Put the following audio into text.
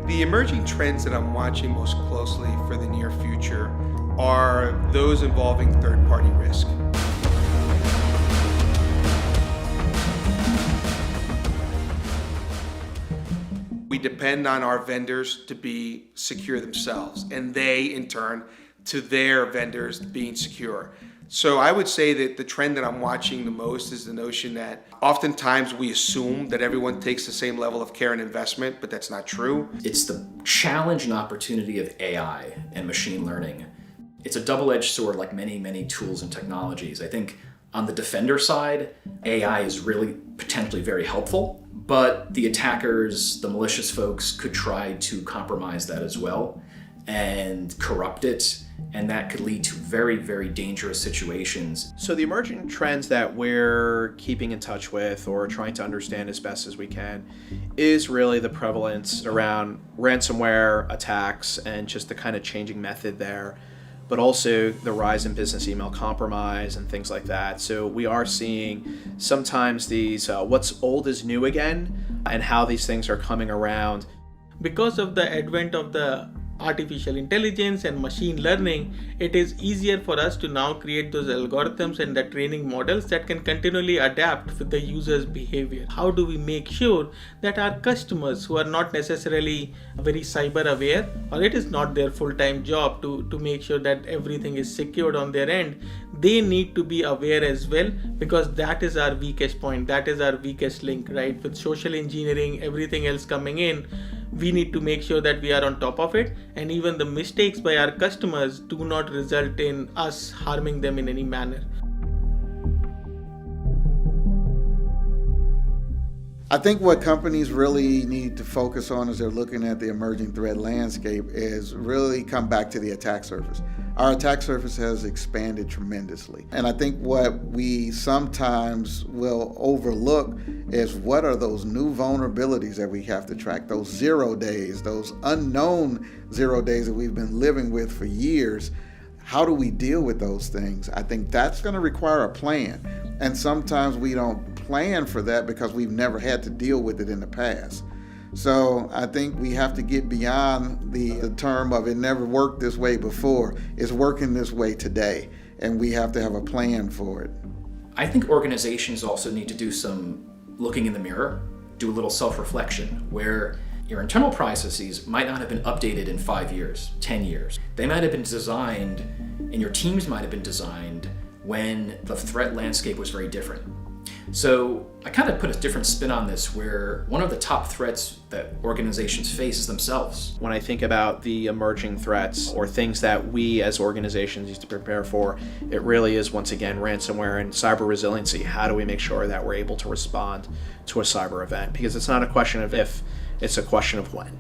The emerging trends that I'm watching most closely for the near future are those involving third-party risk. We depend on our vendors to be secure themselves, and they, in turn, to their vendors being secure. So I would say that the trend that I'm watching the most is the notion that oftentimes we assume that everyone takes the same level of care and investment, but that's not true. It's the challenge and opportunity of AI and machine learning. It's a double-edged sword like many, many tools and technologies. I think on the defender side, AI is really potentially very helpful, but the attackers, the malicious folks could try to compromise that as well and corrupt it, and that could lead to very, very dangerous situations. So the emerging trends that we're keeping in touch with or trying to understand as best as we can is really the prevalence around ransomware attacks and just the kind of changing method there, but also the rise in business email compromise and things like that. So we are seeing sometimes these what's old is new again, and how these things are coming around. Because of the advent of the artificial intelligence and machine learning, it is easier for us to now create those algorithms and the training models that can continually adapt with the user's behavior. How do we make sure that our customers who are not necessarily very cyber aware, or it is not their full-time job to make sure that everything is secured on their end, they need to be aware as well, because that is our weakest point, that is our weakest link, right? With social engineering, everything else coming in, we need to make sure that we are on top of it, and even the mistakes by our customers do not result in us harming them in any manner. I think what companies really need to focus on as they're looking at the emerging threat landscape is really come back to the attack surface. Our attack surface has expanded tremendously. And I think what we sometimes will overlook is what are those new vulnerabilities that we have to track, those 0 days, those unknown 0 days that we've been living with for years. How do we deal with those things? I think that's going to require a plan. And sometimes we don't plan for that because we've never had to deal with it in the past. So I think we have to get beyond the term of it never worked this way before. It's working this way today, and we have to have a plan for it. I think organizations also need to do some looking in the mirror, do a little self-reflection, where your internal processes might not have been updated in 5 years, 10 years. They might have been designed, and your teams might have been designed when the threat landscape was very different. So I kind of put a different spin on this, where one of the top threats that organizations face is themselves. When I think about the emerging threats or things that we as organizations need to prepare for, it really is, once again, ransomware and cyber resiliency. How do we make sure that we're able to respond to a cyber event? Because it's not a question of if, it's a question of when.